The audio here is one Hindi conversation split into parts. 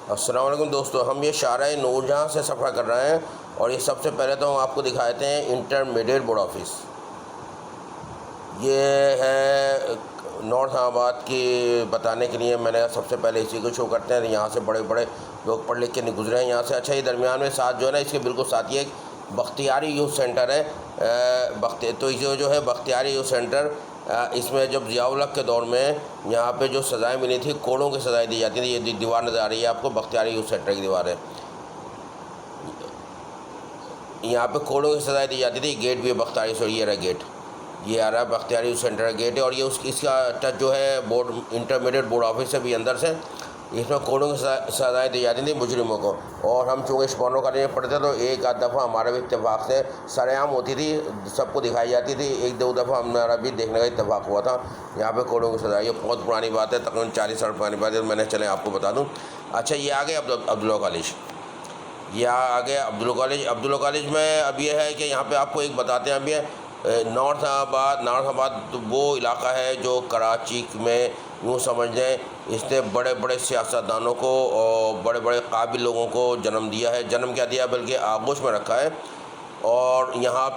अस्सलाम वालेकुम दोस्तों, हम ये शाहराह नूरजहाँ से सफ़र कर रहे हैं और ये सबसे पहले तो हम आपको दिखाते हैं इंटरमीडिएट बोर्ड ऑफिस। ये है नॉर्थ इस्लामाबाद की बताने के लिए मैंने सबसे पहले इसी को शो करते हैं। यहाँ से बड़े बड़े लोग पढ़ लिख के नहीं गुजरे हैं यहाँ से। अच्छा, ये दरमियान में साथ जो है ना, इसके बिल्कुल साथ ही एक बख्तियारी यूथ सेंटर है। तो ये जो है बख्तियारी यूथ सेंटर, इसमें जब ज़िया-उल हक के दौर में यहाँ पे जो सज़ाएँ मिली थी, कोड़ों की सज़ाएँ दी जाती थी। ये दीवार नज़र आ रही है आपको, बख्तियारी यूथ सेंटर की दीवार है। यहाँ पे कोड़ों की सज़ाएँ दी जाती थी। गेट भी है बख्तियारी, सॉरी ये रहा गेट, ये आ रहा है बख्तियारी यूथ सेंटर का गेट है। और ये इसका टच जो है बोर्ड इंटरमीडिएट बोर्ड ऑफिस से भी अंदर से, इसमें कोड़ों की सज़ाएँ दी जाती थी मुजरिमों को। और हम चूँकि स्पॉनो कॉलेज में पढ़ते तो एक आध दफ़ा हमारा भी इत्तेफाक से सरेआम होती थी, सबको दिखाई जाती थी। एक दो दफ़ा हमारा भी देखने का इत्तेफाक हुआ था यहाँ पे कोड़ों की सज़ा। ये बहुत पुरानी बात है, तकरीबन 40 साल पुरानी बात है। मैंने चले आपको बता दूँ। अच्छा, ये आ गए अब्दुल्ला कॉलेज, ये आ गया अब्दुल्ला कॉलेज। अब्दुल्ला कॉलेज में अब ये है कि यहाँ पे आपको एक बताते हैं, अब ये नॉर्थ इस्लामाबाद वो इलाका है जो कराची में यूँ समझ लें इसने बड़े बड़े सियासतदानों को और बड़े बड़े काबिल लोगों को जन्म दिया है। जन्म क्या दिया, बल्कि आगोश में रखा है। और यहाँ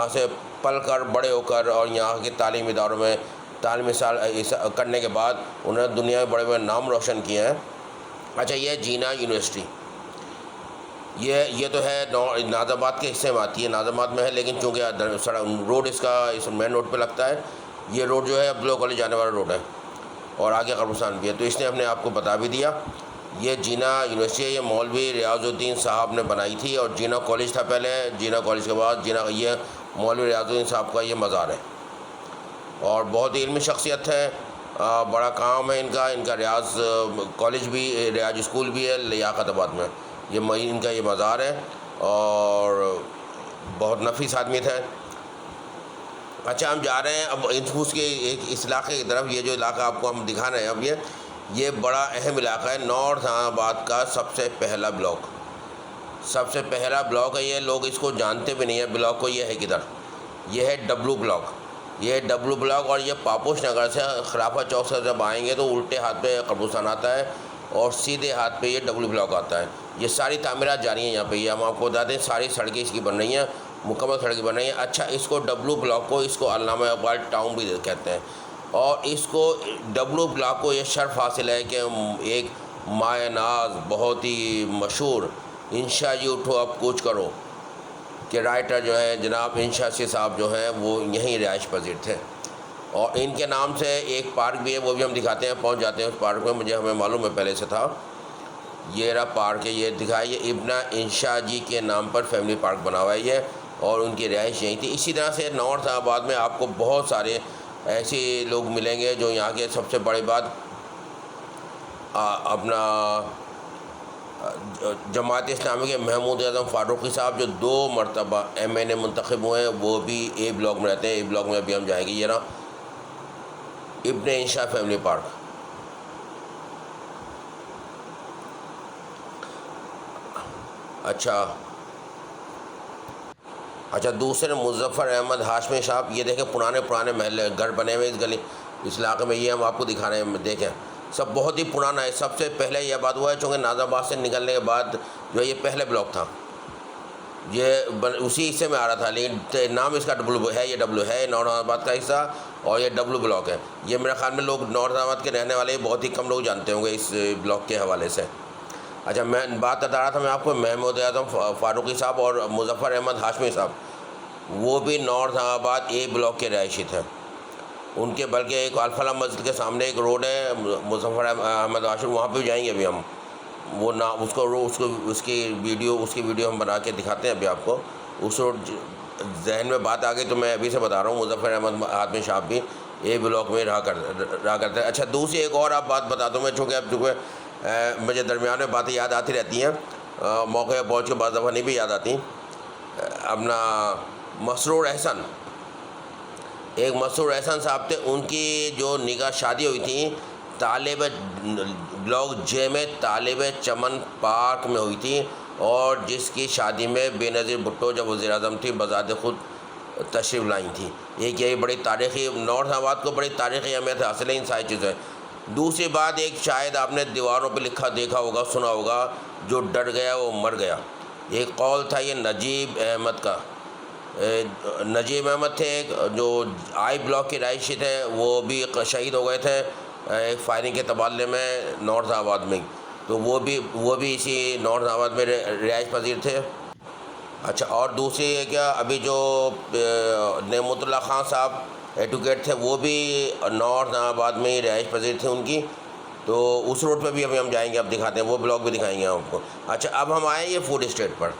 से पल कर बड़े होकर और यहाँ के तालीमी इदारों में तालीमी साल करने के बाद उन्होंने दुनिया में बड़े बड़े नाम रोशन किए हैं। अच्छा, ये जीना यूनिवर्सिटी, ये तो है नाज़ाबाद के हिस्से में आती है, नाज़ाबाद में है, लेकिन चूँकि सड़क रोड इसका इस मेन रोड पे लगता है। ये रोड जो है अब्दुल्ला कॉलेज जाने वाला रोड है और आगे कब्रिस्तान भी है, तो इसने अपने आपको बता भी दिया। ये जीना यूनिवर्सिटी है, ये मौलवी रियाजुद्दीन साहब ने बनाई थी। और जीना कॉलेज था पहले, जीना कॉलेज के बाद जीना, ये मौलवी रियाजुद्दीन साहब का ये मज़ार है। और बहुत ही इल्मी शख्सियत है, बड़ा काम है इनका रियाज कॉलेज भी, रियाज स्कूल भी है लियाकताबाद में। इनका ये मज़ार है और बहुत नफीस आदमी थे। अच्छा, हम जा रहे हैं अब उसके एक इस इलाके की तरफ। ये जो इलाका आपको हम दिखा रहे हैं अब, ये बड़ा अहम इलाका है। नॉर्थ इस्लामाबाद का सबसे पहला ब्लॉक है ये। लोग इसको जानते भी नहीं है ब्लॉक को। ये है किधर, ये है डब्लू ब्लॉक, ये डब्लू ब्लॉक। और ये पापोश नगर से खिलाफा चौक से जब आएंगे तो उल्टे हाथ पे कब्रिस्तान आता है और सीधे हाथ पे ये डब्लू ब्लॉक आता है। ये सारी तामीरात जारी हैं यहाँ पे। ये हम आपको बता दें, सारी सड़कें इसकी बन रही हैं, मुकम्मल सड़कें बन रही हैं। अच्छा, इसको डब्लू ब्लॉक को इसको अल्लामा इकबाल टाउन भी कहते हैं। और इसको डब्लू ब्लॉक को ये शर्फ हासिल है कि एक माए नाज बहुत ही मशहूर इंशा जी उठो अब कूच करो के राइटर जो है जनाब इंशा सी साहब जो हैं वो यहीं रिहाइश पजीर थे। और इनके नाम से एक पार्क भी है, वो भी हम दिखाते हैं, पहुंच जाते हैं उस पार्क में। हमें मालूम है पहले से था। ये रहा पार्क है, ये दिखाई, ये इब्ना इंशा जी के नाम पर फैमिली पार्क बना हुआ है ये, और उनकी रिहाइश यहीं थी। इसी तरह से नॉर्थ इस्लामाबाद में आपको बहुत सारे ऐसे लोग मिलेंगे जो यहाँ के सबसे बड़ी बात अपना जमात इस्लामी के महमूद आज़म फ़ारूक़ी साहब जो 2 मरतबा MNA मुंतखब हुए हैं, वो भी ए ब्लॉक में रहते हैं। ए ब्लॉक में अभी हम जाएंगे। ये ना इब्न इंशा फैमिली पार्क। अच्छा, दूसरे मुज़फ़्फ़र अहमद हाशमी साहब, ये देखें पुराने महल घर बने हुए इस गली इस इलाके में। ये हम आपको दिखा रहे हैं, देखें सब बहुत ही पुराना है। सबसे पहले यह बात हुआ है चूँकि नाज़ाबाद से निकलने के बाद जो ये पहले ब्लॉक था, ये उसी हिस्से में आ रहा था, लेकिन नाम इसका डब्लू है। ये डब्लू है नॉर्थ इस्लामाबाद का हिस्सा और ये डब्लू ब्लॉक है। ये मेरे ख्याल में लोग नॉर्थ इस्लामाबाद के रहने वाले बहुत ही कम लोग जानते होंगे इस ब्लॉक के हवाले से। अच्छा, मैं बात बता रहा था मैं आपको, महमूद आज़म फ़ारूक़ी साहब और मुज़फ़्फ़र अहमद हाशमी साहब, वो भी नॉर्थ इस्लामाबाद ए ब्लॉक के रहायशी थे। उनके बल्कि एक अल-फलाह मस्जिद के सामने एक रोड है मुज़फ़्फ़र अहमद हाशमी, वहाँ पे जाएंगे अभी हम। वो ना उसकी वीडियो हम बना के दिखाते हैं अभी आपको। उस रोड जहन में बात आ गई तो मैं अभी से बता रहा हूँ। मुज़फ़्फ़र अहमद हाशमी साहब भी ए ब्लॉक में रहा करते हैं। अच्छा, दूसरी एक और आप बात बता दूँ मैं, चूँकि मुझे दरमियान में बातें याद आती रहती हैं, मौके पर पहुँच के बाद दफ़ा नहीं भी याद आती। अपना मसरूर एहसन, एक मसरूर एहसन साहब थे, उनकी जो निकाह शादी हुई थी तालिब ब्लॉक जे में तालिब चमन पार्क में हुई थी। और जिसकी शादी में बेनज़ीर भुट्टो जब वज़ीर-ए-आज़म थी बज़ात ख़ुद तशरीफ़ लाई थी। एक यही बड़ी तारीख़ी, नॉर्थ इस्लामाबाद को बड़ी तारीख़ी अहमियत हासिल है इन सारी चीज़ें। दूसरी बात, एक शायद आपने दीवारों पे लिखा देखा होगा, सुना होगा, जो डर गया वो मर गया। एक कौल था ये नजीब अहमद का। नजीब अहमद थे एक, जो आई ब्लॉक के रहायशी थे, वो भी शहीद हो गए थे एक फायरिंग के तबादले में नॉर्थ आबाद में। तो वो भी इसी नॉर्थ आबाद में रिहाइश पजीर थे। अच्छा, और दूसरी है क्या, अभी जो नेमतुल्लाह खान साहब एडवोकेट थे, वो भी नॉर्थ आबाद में ही रिहाइश पजीर थे उनकी। तो उस रोड पे भी अभी हम जाएंगे, अब दिखाते हैं, वो ब्लॉग भी दिखाएंगे आपको। अच्छा, अब हम आए ये फूड स्ट्रीट पर।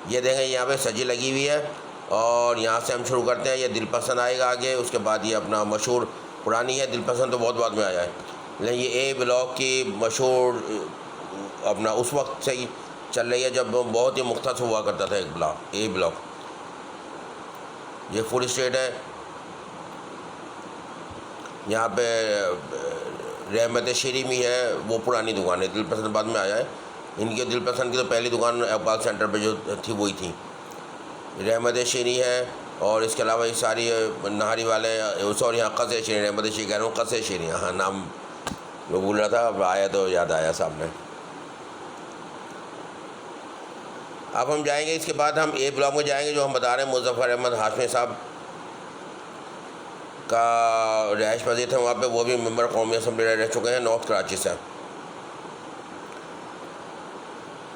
ये देखें, यहाँ पे सजी लगी हुई है और यहाँ से हम शुरू करते हैं। ये दिल पसंद आएगा आगे, उसके बाद ये अपना मशहूर पुरानी है, दिल पसंद तो बहुत बाद में आया है, लेकिन ये ए ब्लॉक की मशहूर अपना उस वक्त से ही चल रही है जब बहुत ही मुख्तसर हुआ करता था एक ब्लॉक, ए ब्लॉक। ये फूड स्ट्रीट है। यहाँ पे रहमत शीरी भी है, वो पुरानी दुकान है, दिल पसंद बाद में आया है। इनके दिल पसंद की तो पहली दुकान अब्बाल सेंटर पे जो थी वही थी। रहमत शीरी है, और इसके अलावा ये सारी नहारी वाले, सॉरी यहाँ कसे शीरी, रहमत शीरी कह रहा हूँ, कसे शीरी, हाँ नाम मैं भूल रहा था, अब आया तो याद आया सामने। अब हम जाएंगे, इसके बाद हम ए ब्लॉक में जाएंगे, जो हम बता रहे हैं मुज़फ़्फ़र अहमद हाशमी साहब का रिहाइश पजीर थे वहाँ पे। वो भी मेंबर कौमी असम्बली रह चुके हैं नॉर्थ कराची से।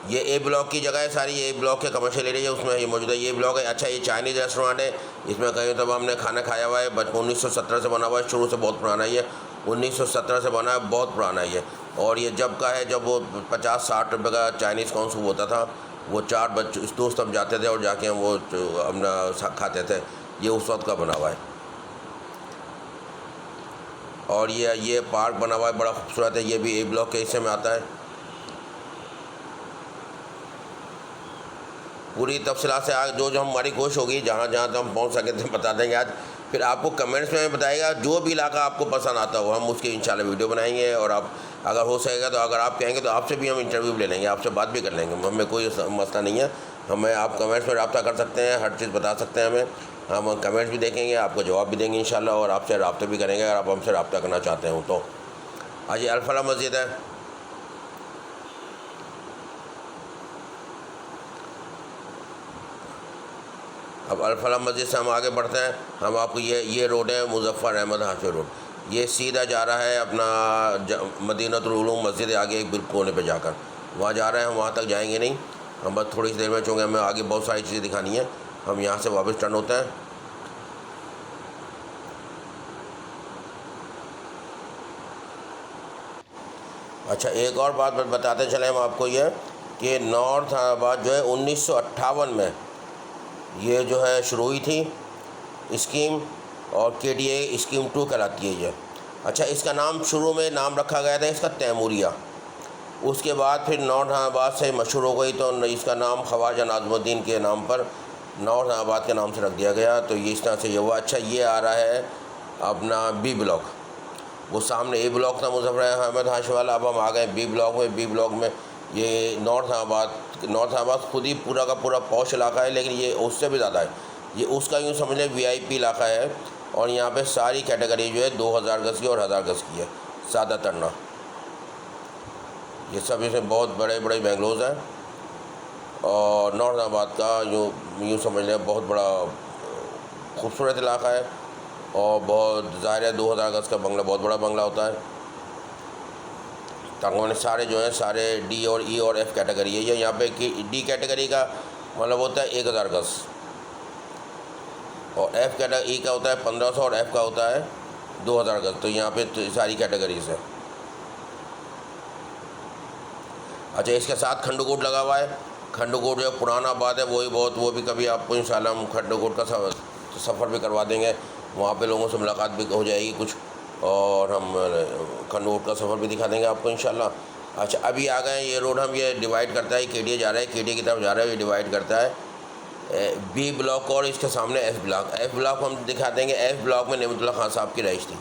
ये ए ब्लॉक की जगह है सारी, ये ए ब्लॉक के कमर्शियल एरिया है, उसमें ये मौजूद है, ये ब्लॉक है। अच्छा, ये चाइनीज़ रेस्टोरेंट है, इसमें कहीं तो हमने खाना खाया हुआ है। 1917 से बना हुआ है, शुरू से बहुत पुराना ही है, 1917 से बना है, बहुत पुराना ही है। और ये जब का है, जब वो 50-60 रुपये का चाइनीज़ कौन सूप होता था, वो 4 बच्चे दोस्त हम जाते थे और जाके हम वो अपना खाते थे। ये उस वक्त का बना हुआ है। और ये पार्क बना हुआ है, बड़ा खूबसूरत है, ये भी ए ब्लॉक के हिस्से में आता है। पूरी तफसीलात से आज जो हमारी कोशिश होगी, जहाँ जहाँ तो हम पहुँच सके थे बता देंगे आज। फिर आपको कमेंट्स में बताएगा, जो भी इलाका आपको पसंद आता हो हम उसकी इंशाल्लाह वीडियो बनाएंगे। और आप अगर हो सकेगा तो अगर आप कहेंगे तो आपसे भी हम इंटरव्यू ले लेंगे, आपसे बात भी कर लेंगे, हमें कोई मसला नहीं है। हमें आप कमेंट्स में रब्ता कर सकते हैं, हर चीज़ बता सकते हैं हमें, हम कमेंट्स भी देखेंगे, आपको जवाब भी देंगे इंशाल्लाह, और आपसे रब्ता भी करेंगे अगर आप हमसे रब्ता करना चाहते हो तो। आज ये अल-फलाह मस्जिद है। अब अल-फलाह मस्जिद से हम आगे बढ़ते हैं। हम आपको ये रोड है मुज़फ़्फ़र अहमद हाशमी रोड, ये सीधा जा रहा है अपना मदीनतुल उलूम मस्जिद है आगे एक बिल्कुल कोने पे जाकर, वहाँ जा रहे हैं। हम वहाँ तक जाएंगे नहीं, हम बस थोड़ी सी देर में, चूँकि हमें आगे बहुत सारी चीज़ें दिखानी है, हम यहाँ से वापस टर्न होते हैं। अच्छा, एक और बात बताते चले हम आपको, ये कि नॉर्थ आबाद जो है 1958 में ये जो है शुरू हुई थी स्कीम, और KDA स्कीम 2 कहलाती है ये। अच्छा, इसका नाम शुरू में नाम रखा गया था इसका तैमूरिया, उसके बाद फिर नॉर्थ आबाद से मशहूर हो गई तो इसका नाम ख्वाजा नाज़मुद्दीन के नाम पर नॉर्थ आबाद के नाम से रख दिया गया। तो ये इस तरह से ये हुआ। अच्छा, ये आ रहा है अपना बी ब्लॉक, वो सामने ए ब्लॉक था मुज़फ़्फ़र अहमद हाशमी वाला, अब हम आ गए बी ब्लॉक में। बी ब्लॉक में ये नॉर्थ आबाद खुद ही पूरा का पूरा पॉश इलाका है, लेकिन ये उससे भी ज़्यादा है, ये उसका यूँ समझ लें VIP इलाका है। और यहाँ पे सारी कैटेगरी जो है 2000 गज़ की और 1000 गज़ की है, सादा तरना। ये सब इसमें बहुत बड़े बड़े बेंगलोज हैं, और नॉर्थ आबाद का यूँ समझ लें बहुत बड़ा खूबसूरत इलाका है, और बहुत ज़ाहिर है 2000 गज़ का बंगला बहुत बड़ा बंगला होता है। तकरीबन सारे जो हैं सारे D और E और F कैटेगरी है। ये यहाँ पे D कैटेगरी का मतलब होता है 1000 गज़, और F कैटेगरी E का होता है 1500 और F का होता है 2000 गज़। तो यहाँ पे सारी कैटेगरीज है। अच्छा, इसके साथ खंडूकोट लगा हुआ है। खंडूकोट जो पुराना बात है वो भी कभी आपको इंशाल्लाह हम खंडूकोट का सफ़र भी करवा देंगे, वहाँ पे लोगों से मुलाकात भी हो जाएगी कुछ, और हम खंडूकोट का सफ़र भी दिखा देंगे आपको इंशाल्लाह। अच्छा, अभी आ गए ये रोड, हम ये डिवाइड करता है, KDA जा रहा है, KDA की तरफ जा रहा है, ये डिवाइड करता है बी ब्लॉक और इसके सामने F ब्लॉक हम दिखा देंगे। F ब्लॉक में नेमतुल्लाह खान साहब की रहाइश थी,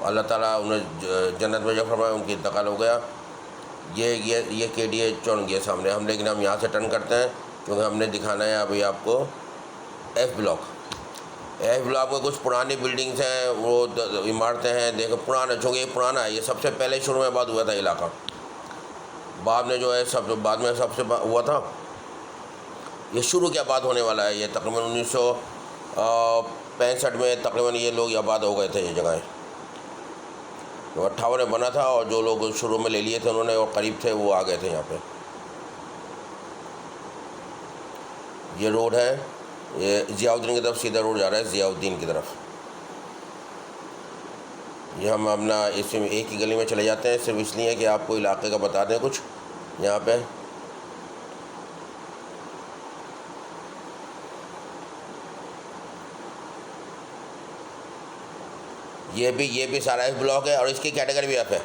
अल्लाह ताला उन्हें जन्नत में जो फरमाया, उनकी इंतकाल हो गया। ये KDA चुन गया सामने हम, लेकिन हम यहाँ से टर्न करते हैं क्योंकि हमने दिखाना है अभी आपको F एफ ब्लॉक में कुछ पुरानी बिल्डिंग्स हैं, वो इमारतें हैं, देखो पुराना, चूँकि ये पुराना है, ये सबसे पहले शुरू में आबाद हुआ था इलाका। बाद में जो है सब बाद में सबसे हुआ था, ये शुरू के आबाद होने वाला है। ये तकरीबन 1965 में तकरीबन ये लोग आबाद हो गए थे ये जगहें। तो 58 में बना था और जो लोग शुरू में ले लिए थे उन्होंने, और करीब थे, वो आ गए थे यहाँ पे। ये रोड है, ये ज़ियाउद्दीन की तरफ सीधा रोड जा रहा है, ज़ियाउद्दीन की तरफ। ये हम अपना इसमें एक ही गली में चले जाते हैं, सिर्फ इसलिए कि आपको इलाके का बता दें कुछ। यहाँ पे ये भी सारा एक ब्लॉक है और इसकी कैटेगरी भी एफ है।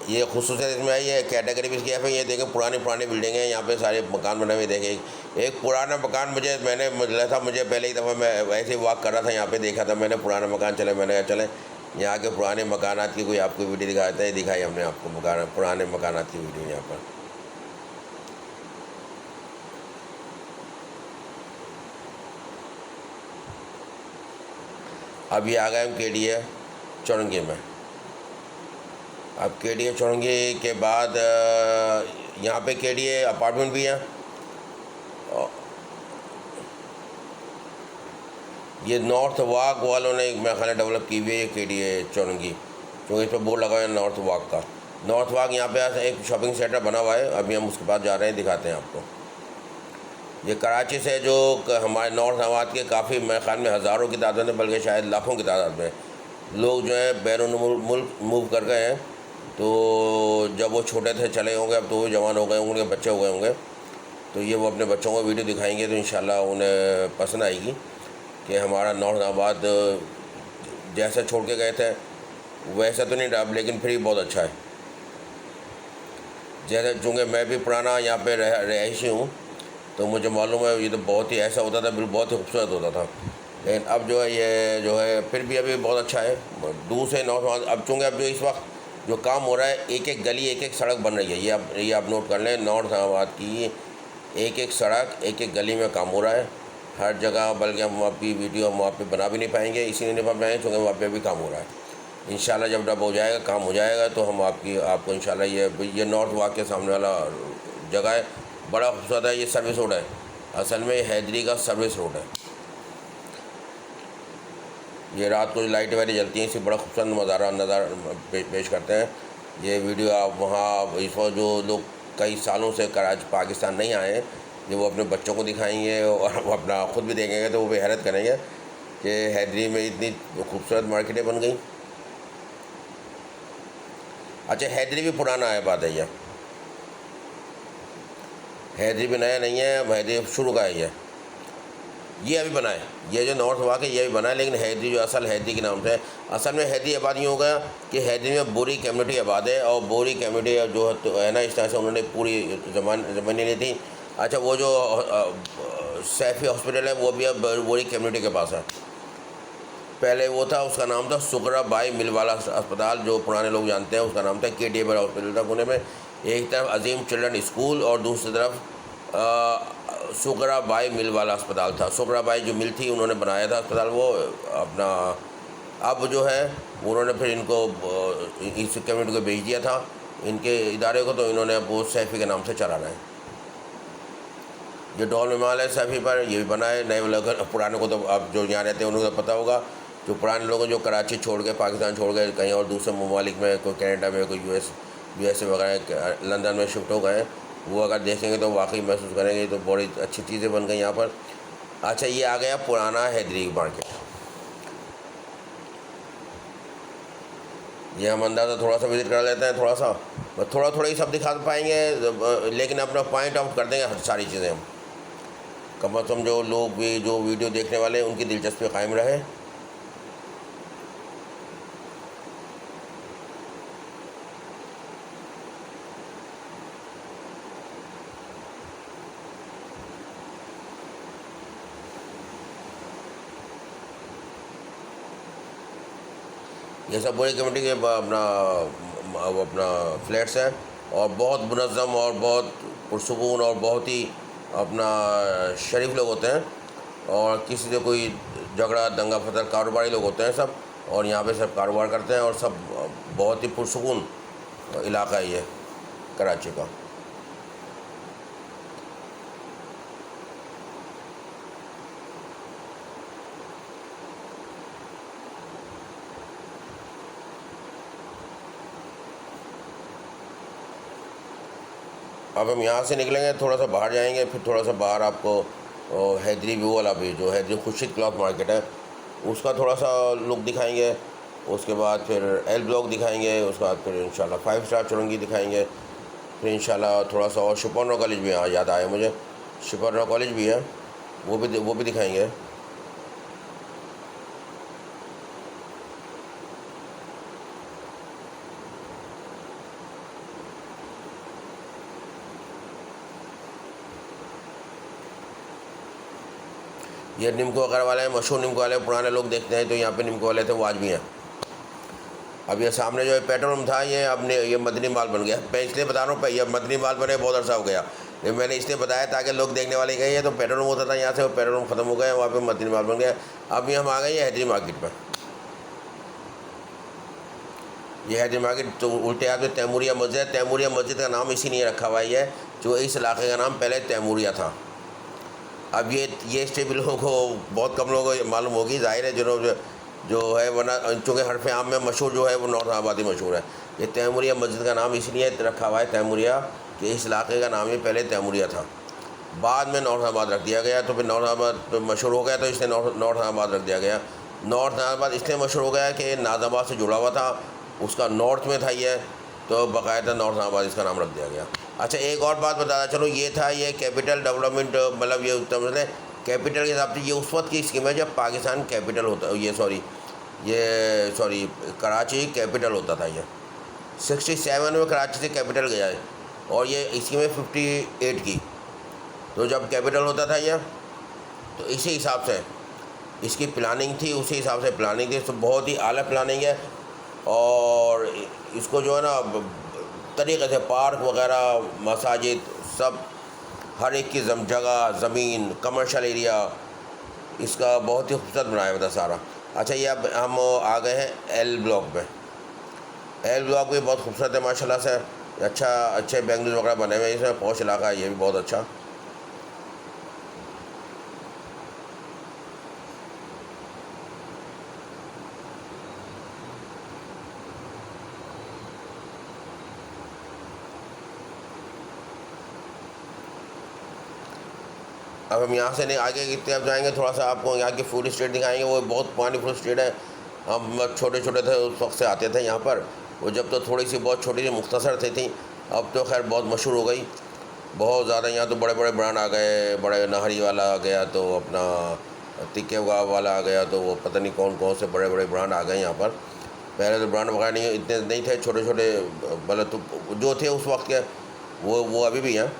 ये खुसूसियत इसमें है, ये कैटेगरी भी इसकी एफ है। ये देखें पुरानी बिल्डिंग है, यहाँ पे सारे मकान बने हुए। देखें एक पुराना मकान मैंने मिला था, मुझे पहले ही दफ़ा मैं वैसे ही वॉक कर रहा था, यहाँ पे देखा था मैंने पुराना मकान। मैंने कहा चले यहाँ के पुराने मकानात की कोई आपको वीडियो दिखाता है, दिखाई हमने आपको पुराने मकानात की वीडियो यहाँ पर। अब ये आ गए हम KDA चौरंगी में। अब KDA चौरंगी के बाद यहाँ पे KDA अपार्टमेंट भी हैं। ये नॉर्थ वॉक वालों ने मेरे ख्याल डेवलप की हुई है ये KDA चौरंगी, क्योंकि इस पर बोर्ड लगा हुआ है नॉर्थ वॉक का। नॉर्थ वॉक यहाँ पे एक शॉपिंग सेंटर बना हुआ है, अभी हम उसके पास जा रहे हैं, दिखाते हैं आपको। ये कराची से जो हमारे नॉर्थ नवाद के काफ़ी मेरे ख्याल में हज़ारों की तादाद में, बल्कि शायद लाखों की तादाद में लोग जो है बैरून मुल्क मूव कर गए हैं। तो जब वो छोटे थे चले होंगे, अब तो वो जवान हो गए होंगे, उनके बच्चे हो गए होंगे, तो ये वो अपने बच्चों को वीडियो दिखाएंगे तो इंशाल्लाह उन्हें पसंद आएगी कि हमारा नॉर्थ आबाद जैसा छोड़ के गए थे वैसा तो नहीं रहा, लेकिन फिर भी बहुत अच्छा है। जैसे चूँकि मैं भी पुराना यहाँ पे रहायशी हूँ, तो मुझे मालूम है ये तो बहुत ही ऐसा होता था, बिल्कुल बहुत ही खूबसूरत होता था। लेकिन अब जो है ये जो है फिर भी अभी बहुत अच्छा है। दूर से नॉर्थ अब चूँकि अब जो इस वक्त जो काम हो रहा है, एक एक गली एक एक सड़क बन रही है। ये आप नोट कर लें, नॉर्थ आबाद की एक एक सड़क एक एक गली में काम हो रहा है हर जगह। बल्कि हम वहाँ की वीडियो हम वहाँ पे बना भी नहीं पाएंगे, इसीलिए नहीं बना पाएंगे क्योंकि वहाँ पे भी काम हो रहा है। इंशाल्लाह जब डब हो जाएगा, काम हो जाएगा, तो हम आपको इंशाल्लाह ये नॉर्थ वॉक के सामने वाला जगह है, बड़ा खूबसूरत है। ये सर्विस रोड है, असल में हैदरी का सर्विस रोड है। ये रात को लाइटें वाइटें जलती हैं, इसे बड़ा खूबसूरत नज़ारा पेश करते हैं। ये वीडियो आप वहाँ इस वक्त जो लोग कई सालों से कराची पाकिस्तान नहीं आए हैं, जब वो अपने बच्चों को दिखाएंगे और वो अपना ख़ुद भी देखेंगे तो वो भी हैरत करेंगे कि हैदरी में इतनी खूबसूरत मार्केटें बन गई। अच्छा, हैदरी भी पुराना है, बात है, यह हैदरी भी नया नहीं है, हैदरी शुरू का है। ये अभी बना है, ये जो नॉर्थ वॉक है ये भी बना है, लेकिन हैदरी जो असल हैदरी के नाम से है। असल में हैदरी आबाद यूँ हो गया कि हैदरी में बोरी कम्युनिटी आबाद है, और बोरी कम्युनिटी जो है ना, इस तरह से उन्होंने पूरी ज़मीनें ली थी। अच्छा, वो जो सैफी हॉस्पिटल है वो भी अब बोरी कम्युनिटी के पास है। पहले वो था, उसका नाम था सुगरा बाई मिल वाला अस्पताल, जो पुराने लोग जानते हैं, उसका नाम था KDA बड़ा हॉस्पिटल था पुणे में। एक तरफ अजीम चिल्ड्रन स्कूल और दूसरी तरफ सुगरा बाई मिल वाला अस्पताल था। सुगरा बाई जो मिल थी उन्होंने बनाया था अस्पताल, वो अपना अब जो है उन्होंने फिर इनको इस कम्युनिटी को भेज दिया था, इनके इदारे को, तो इन्होंने अब वो सैफ़ी के नाम से चलाना है। ये डॉल माल है सैफ़ी पर, ये भी बना है। नए लोग पुराने को तो अब जो यहाँ रहते हैं उनको तो पता होगा, जो पुराने लोग जो कराची छोड़ के, पाकिस्तान छोड़ के कहीं और दूसरे ममालिक में, कोई कनाडा में, कोई USA वगैरह, लंदन में शिफ्ट हो गए, वो अगर देखेंगे तो वाकई महसूस करेंगे तो बड़ी अच्छी चीज़ें बन गई यहाँ पर। अच्छा, ये आ गया पुराना हैदरी मार्केट। ये हम अंदाज़ा थोड़ा सा विज़िट कर लेते हैं, थोड़ा ही सब दिखा पाएंगे, लेकिन अपना पॉइंट आउट कर देंगे सारी चीज़ें हम, कम अज़ कम जो लोग भी जो वीडियो देखने वाले हैं उनकी दिलचस्पी कायम रहे। ये सब पूरी कमेटी के अपना फ्लैट्स हैं, और बहुत मुनज़्ज़म और बहुत पुरसुकून और बहुत ही अपना शरीफ लोग होते हैं, और किसी से कोई झगड़ा दंगा फसाद कारोबारी लोग होते हैं सब, और यहाँ पे सब कारोबार करते हैं, और सब बहुत ही पुरसुकून इलाका है ये कराची का। अब हम यहाँ से निकलेंगे, थोड़ा सा बाहर जाएंगे, फिर थोड़ा सा बाहर आपको हैदरी व्यू वाला भी, जो हैदरी खुर्शीद क्लॉथ मार्केट है, उसका थोड़ा सा लुक दिखाएंगे। उसके बाद फिर एल ब्लॉक दिखाएंगे, उसके बाद फिर इंशाल्लाह 5 स्टार चुरंगी दिखाएंगे, फिर इंशाल्लाह थोड़ा सा और शिपरनो कॉलेज भी यहाँ याद आया मुझे, शिपरनो कॉलेज भी है, वो भी दिखाएंगे। ये निम्को वगैरह वाले हैं, मशहूर निम्को वाले पुराने लोग देखते हैं, तो यहाँ पे निम्को वाले थे, वो आज भी हैं। अब ये सामने जो है पेट्रोल पंप था, ये अब ये मदनी माल बन गया। मैं इसलिए बता रहा हूँ, ये मदनी माल बने बहुत अर्सा हो गया, ये मैंने इसलिए बताया ताकि लोग देखने वाले गए, ये तो पेट्रोल पंप होता था यहाँ से, वो पेट्रोल पंप ख़त्म हो गया, वहाँ पर मदनी माल बन गया। अब ये हम आ गए हैदरी मार्केट पर। ये हैदरी मार्केट तो उल्टे हाथ में तैमूरिया मस्जिद है। तैमूरिया मस्जिद का नाम इसीलिए रखा हुआ है जो इस इलाके का नाम पहले तैमूरिया था। अब ये स्टेप लोगों को, बहुत कम लोगों को मालूम होगी, जाहिर है जो है, वरना चूँकि हरफ आम में मशहूर जो है वो नौर आबादी मशहूर है। ये तैमूरिया मस्जिद का नाम इसलिए रखा हुआ है तैमूरिया कि इस इलाके का नाम ही पहले तैमूरिया था, बाद में नौरहाबाद रख दिया गया, तो फिर नौरहाबाद मशहूर हो गया, तो इसलिए नौरहाबाद रख दिया गया। नौरहाबाद इसलिए मशहूर हो गया कि नाज़ाबाद से जुड़ा हुआ था, उसका नॉर्थ में था ये, तो बाकायदा नौरहाबाद इसका नाम रख दिया गया। अच्छा, एक और बात बताता चलो, ये था ये कैपिटल डेवलपमेंट, मतलब ये उत्तर प्रदेश कैपिटल के हिसाब से ये उस वक्त की स्कीम है जब पाकिस्तान कैपिटल होता, ये सॉरी कराची कैपिटल होता था। ये 67 में कराची से कैपिटल गया है, और ये स्कीम है 58 की, तो जब कैपिटल होता था ये, तो इसी हिसाब से इसकी प्लानिंग थी, उसी हिसाब से प्लानिंग थी, तो बहुत ही आला प्लानिंग है। और इसको जो है ना तरीक़े से पार्क वगैरह, मसाजिद, सब हर एक की जगह, ज़मीन, कमर्शियल एरिया, इसका बहुत ही खूबसूरत बनाया हुआ था सारा। अच्छा, ये अब हम आ गए हैं एल ब्लॉक में। एल ब्लॉक भी बहुत खूबसूरत है माशाल्लाह से, अच्छे बेंगलूर वगैरह बने हुए हैं, इसमें पौष इलाका है, ये भी बहुत अच्छा। अब हम यहाँ से नहीं आगे की तरफ जाएंगे, थोड़ा सा आपको यहाँ की फूड स्ट्रीट दिखाएंगे। वो बहुत पुरानी फूड स्ट्रीट है, हम छोटे छोटे थे उस वक्त से आते थे यहाँ पर, वो जब तो थोड़ी सी बहुत छोटी सी मुख्तसर थी, अब तो खैर बहुत मशहूर हो गई, बहुत ज़्यादा। यहाँ तो बड़े बड़े ब्रांड आ गए, बड़े नहरी वाला आ गया, तो अपना तिक्के वाला आ गया, तो वो पता नहीं कौन कौन से बड़े बड़े ब्रांड आ गए यहाँ पर। पहले तो ब्रांड वगैरह नहीं, इतने नहीं थे, छोटे छोटे मतलब तो जो थे उस वक्त के, वो अभी भी हैं।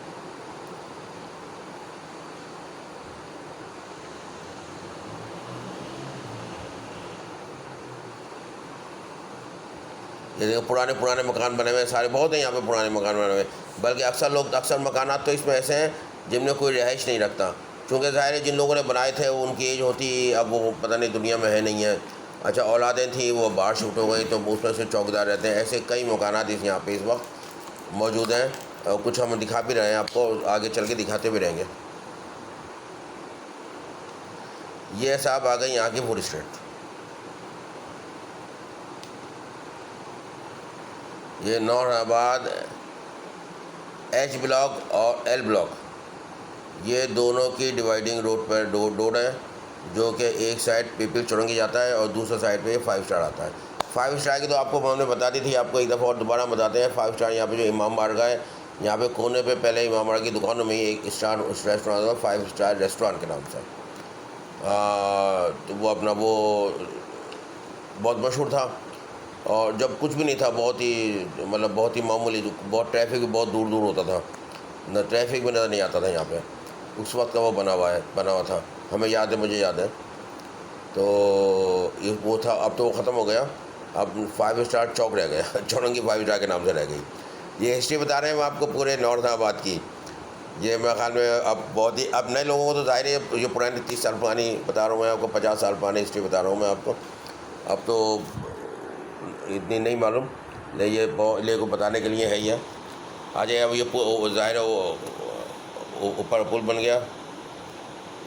ये देखो पुराने मकान बने हुए हैं सारे, बहुत हैं यहाँ पे पुराने मकान बने हुए, बल्कि अक्सर मकानात तो इसमें ऐसे हैं जिनमें कोई रिहाइश नहीं रखता, क्योंकि ज़ाहिर है जिन लोगों ने बनाए थे उनकी एज होती, अब वो पता नहीं दुनिया में है नहीं है। अच्छा, औलादें थी वो बाहर शिफ्ट हो गई, तो उसमें से चौकीदार रहते हैं। ऐसे कई मकानात इस यहाँ पे इस वक्त मौजूद हैं, और कुछ हम दिखा भी रहे हैं आपको, आगे चल के दिखाते भी रहेंगे। ये साहब आ गए यहाँ की फूड स्ट्रीट। ये नौरहाबाद एच ब्लॉक और एल ब्लॉक, ये दोनों की डिवाइडिंग रोड पर रोड है, जो कि एक साइड पीपल चुरंगी जाता है और दूसरा साइड पे 5 स्टार आता है। 5 स्टार की तो आपको हमने बता दी थी, आपको एक दफ़ा और दोबारा बताते हैं। 5 स्टार यहाँ पे जो इमाम बारगाह है, यहाँ पे कोने पे पहले इमाम बारगाह की दुकानों में ही एक रेस्टोरेंट था, 5 स्टार रेस्टोरेंट के नाम से। तो वो अपना वो बहुत मशहूर था, और जब कुछ भी नहीं था, बहुत ही मामूली, बहुत ट्रैफिक भी बहुत दूर दूर होता था, न ट्रैफिक भी नज़र नहीं आता था यहाँ पे, उस वक्त का वो बना हुआ था, हमें याद है, मुझे याद है। तो ये वो था, अब तो वो ख़त्म हो गया, अब 5 स्टार चौक रह गया, चौरंगी 5 स्टार के नाम से रह गई। ये हिस्ट्री बता रहे हैं हम आपको पूरे नौरहाबाद की। ये मेरे ख्याल में अब बहुत ही, अब नए लोगों को तो ज़ाहिर है, जो पुरानी 30 साल पुरानी बता रहा हूँ मैं आपको, 50 साल पुरानी हिस्ट्री बता रहा हूँ मैं आपको, अब तो इतनी नहीं मालूम, लेकिन ये ले को बताने के लिए है ही है। आ जाए, अब ये ज़ाहिर है वो ऊपर पुल बन गया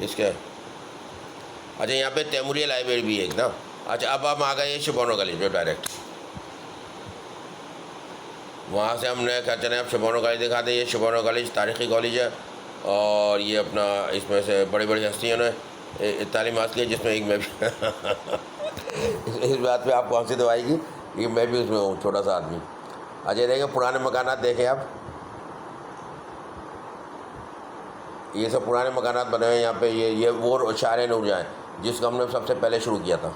इसके। अच्छा, यहाँ पे तैमूरिया लाइब्रेरी भी है एक ना। अच्छा, अब हम आ गए शिबानो गली जो डायरेक्ट, वहाँ से हमने क्या चले, अब शिबानो कॉलेज दिखा दें। ये शिबानो कॉलेज तारीख़ी कॉलेज है, और ये अपना इसमें से बड़ी बड़ी हस्तियों ने तालीम हासिल की है, जिसमें एक मैं भी इस बात पे आपको हंसी तो आएगी कि मैं भी उसमें हूँ, छोटा सा आदमी। अच्छा, देखें पुराने मकानात, देखें आप, ये सब पुराने मकानात बने हुए हैं यहाँ पे। ये वो शार नूरजहाँ है जिसको हमने सबसे पहले शुरू किया था,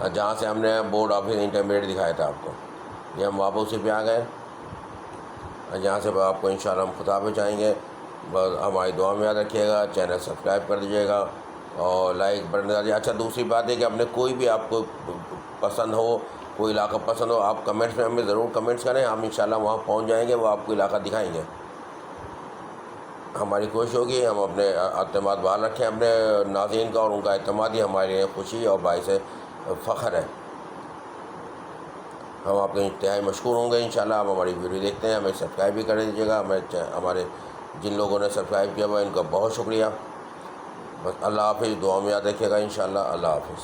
जहाँ से हमने बोर्ड ऑफिस इंटरमीडिएट दिखाया था आपको। ये हम वापसी पे आ गए, जहाँ से आपको इंशाल्लाह हम खुदा चाहेंगे। बस हमारी दुआ में याद रखिएगा, चैनल सब्सक्राइब कर दीजिएगा और लाइक बटन दीजिए। अच्छा, दूसरी बात है कि अपने कोई भी आपको पसंद हो, कोई इलाका पसंद हो, आप कमेंट्स में हमें ज़रूर कमेंट्स करें, हम इंशाल्लाह वहाँ पहुँच जाएंगे, वो आपको इलाका दिखाएंगे। हमारी कोशिश होगी हम अपने अतमाद बहाल रखें अपने नाज़रीन का, और उनका अतमाद ही हमारे लिए खुशी और बाइस फ़ख्र है। हम आपके इंतहाई मशकूर होंगे इंशाल्लाह। आप हमारी वीडियो देखते हैं, हमें सब्सक्राइब भी कर दीजिएगा। हमारे जिन लोगों ने सब्सक्राइब किया हुआ इनका बहुत शुक्रिया। बस अल्लाह हाफ़िज़, दुआ में याद रखिएगा इंशाल्लाह। अल्लाह हाफ़िज़।